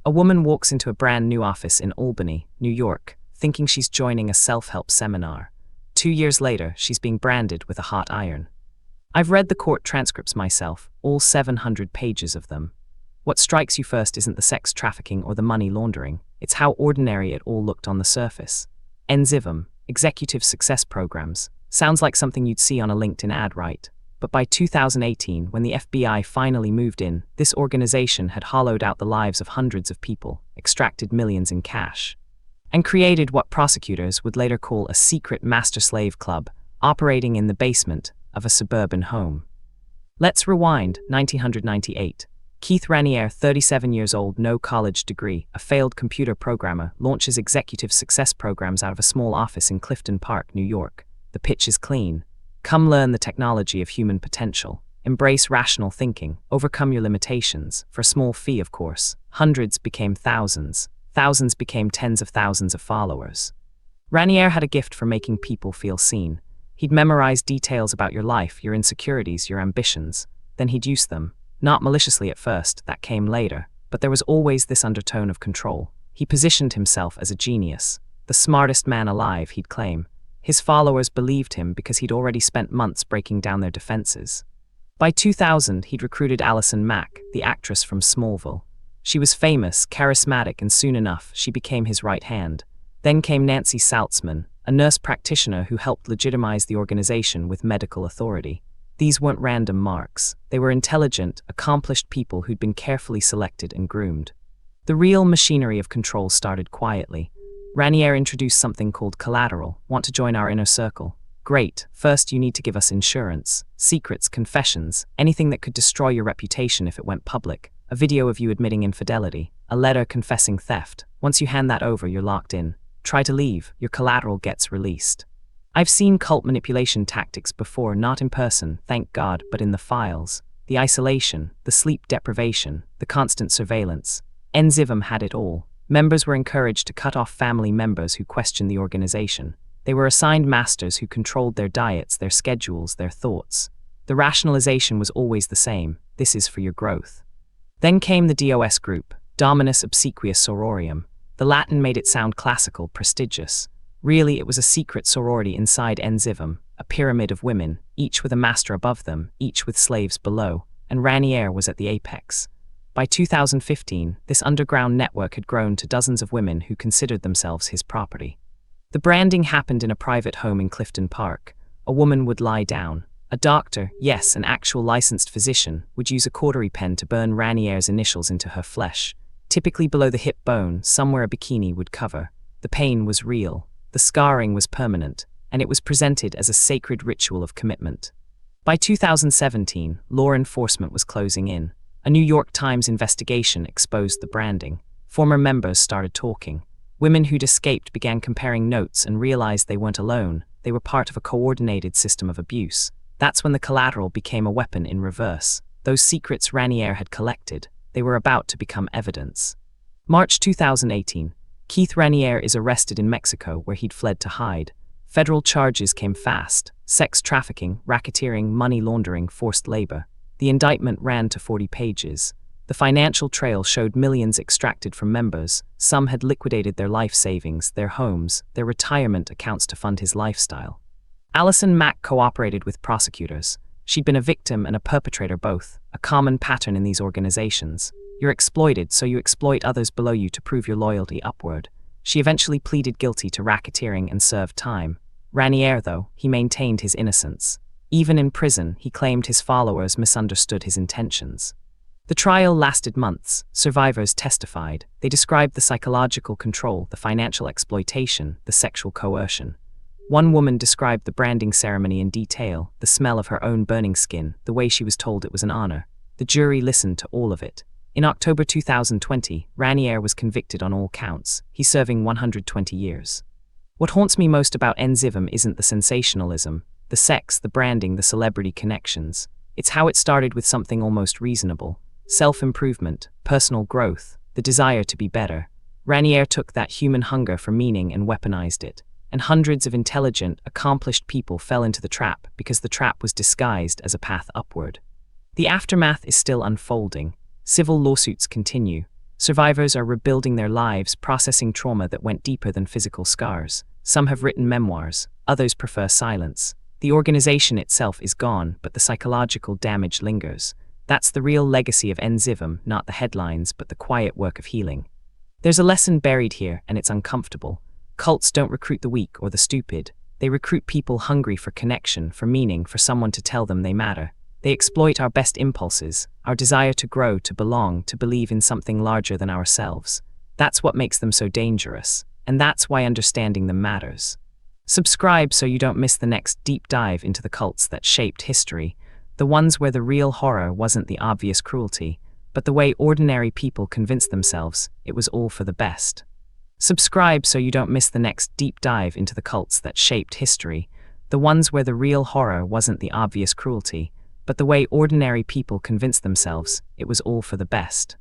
A woman walks into a brand new office in Albany, New York, thinking she's joining a self-help seminar. 2 years later, she's being branded with a hot iron. I've read the court transcripts myself, all 700 pages of them. What strikes you first isn't the sex trafficking or the money laundering, it's how ordinary it all looked on the surface. NXIVM, Executive Success Programs, sounds like something you'd see on a LinkedIn ad, right? But by 2018, when the FBI finally moved in, this organization had hollowed out the lives of hundreds of people, extracted millions in cash, and created what prosecutors would later call a secret master-slave club, operating in the basement of a suburban home. Let's rewind, 1998. Keith Raniere, 37 years old, no college degree, a failed computer programmer, launches executive success programs out of a small office in Clifton Park, New York. The pitch is clean. Come learn the technology of human potential. Embrace rational thinking. Overcome your limitations. For a small fee, of course. Hundreds became thousands. Thousands became tens of thousands of followers. Raniere had a gift for making people feel seen. He'd memorize details about your life, your insecurities, your ambitions. Then he'd use them. Not maliciously at first, that came later. But there was always this undertone of control. He positioned himself as a genius. The smartest man alive, he'd claim. His followers believed him because he'd already spent months breaking down their defenses. By 2000, he'd recruited Allison Mack, the actress from Smallville. She was famous, charismatic, and soon enough, she became his right hand. Then came Nancy Saltzman, a nurse practitioner who helped legitimize the organization with medical authority. These weren't random marks. They were intelligent, accomplished people who'd been carefully selected and groomed. The real machinery of control started quietly. Raniere introduced something called collateral. Want to join our inner circle? Great. First, you need to give us insurance, secrets, confessions, anything that could destroy your reputation if it went public. A video of you admitting infidelity, a letter confessing theft. Once you hand that over, you're locked in. Try to leave, your collateral gets released. I've seen cult manipulation tactics before, not in person, thank God, but in the files. The isolation, the sleep deprivation, the constant surveillance. NXIVM had it all. Members were encouraged to cut off family members who questioned the organization. They were assigned masters who controlled their diets, their schedules, their thoughts. The rationalization was always the same: this is for your growth. Then came the DOS group, Dominus Obsequious Sororium. The Latin made it sound classical, prestigious. Really, it was a secret sorority inside NXIVM, a pyramid of women, each with a master above them, each with slaves below, and Raniere was at the apex. By 2015, this underground network had grown to dozens of women who considered themselves his property. The branding happened in a private home in Clifton Park. A woman would lie down. A doctor, yes, an actual licensed physician, would use a cautery pen to burn Raniere's initials into her flesh. Typically below the hip bone, somewhere a bikini would cover. The pain was real. The scarring was permanent, and it was presented as a sacred ritual of commitment. By 2017, law enforcement was closing in. A New York Times investigation exposed the branding. Former members started talking. Women who'd escaped began comparing notes and realized they weren't alone. They were part of a coordinated system of abuse. That's when the collateral became a weapon in reverse. Those secrets Raniere had collected, they were about to become evidence. March 2018, Keith Raniere is arrested in Mexico, where he'd fled to hide. Federal charges came fast: sex trafficking, racketeering, money laundering, forced labor. The indictment ran to 40 pages. The financial trail showed millions extracted from members. Some had liquidated their life savings, their homes, their retirement accounts to fund his lifestyle. Allison Mack cooperated with prosecutors. She'd been a victim and a perpetrator both, a common pattern in these organizations. You're exploited, so you exploit others below you to prove your loyalty upward. She eventually pleaded guilty to racketeering and served time. Raniere, though, he maintained his innocence. Even in prison, he claimed his followers misunderstood his intentions. The trial lasted months. Survivors testified. They described the psychological control, the financial exploitation, the sexual coercion. One woman described the branding ceremony in detail, the smell of her own burning skin, the way she was told it was an honor. The jury listened to all of it. In October 2020, Raniere was convicted on all counts. He's serving 120 years. What haunts me most about NXIVM isn't the sensationalism, the sex, the branding, the celebrity connections. It's how it started with something almost reasonable. Self-improvement, personal growth, the desire to be better. Raniere took that human hunger for meaning and weaponized it. And hundreds of intelligent, accomplished people fell into the trap because the trap was disguised as a path upward. The aftermath is still unfolding. Civil lawsuits continue. Survivors are rebuilding their lives, processing trauma that went deeper than physical scars. Some have written memoirs, others prefer silence. The organization itself is gone, but the psychological damage lingers. That's the real legacy of NXIVM, not the headlines, but the quiet work of healing. There's a lesson buried here, and it's uncomfortable. Cults don't recruit the weak or the stupid. They recruit people hungry for connection, for meaning, for someone to tell them they matter. They exploit our best impulses, our desire to grow, to belong, to believe in something larger than ourselves. That's what makes them so dangerous, and that's why understanding them matters. Subscribe so you don't miss the next deep dive into the cults that shaped history, the ones where the real horror wasn't the obvious cruelty, but the way ordinary people convinced themselves it was all for the best. Subscribe so you don't miss the next deep dive into the cults that shaped history, the ones where the real horror wasn't the obvious cruelty, but the way ordinary people convinced themselves it was all for the best.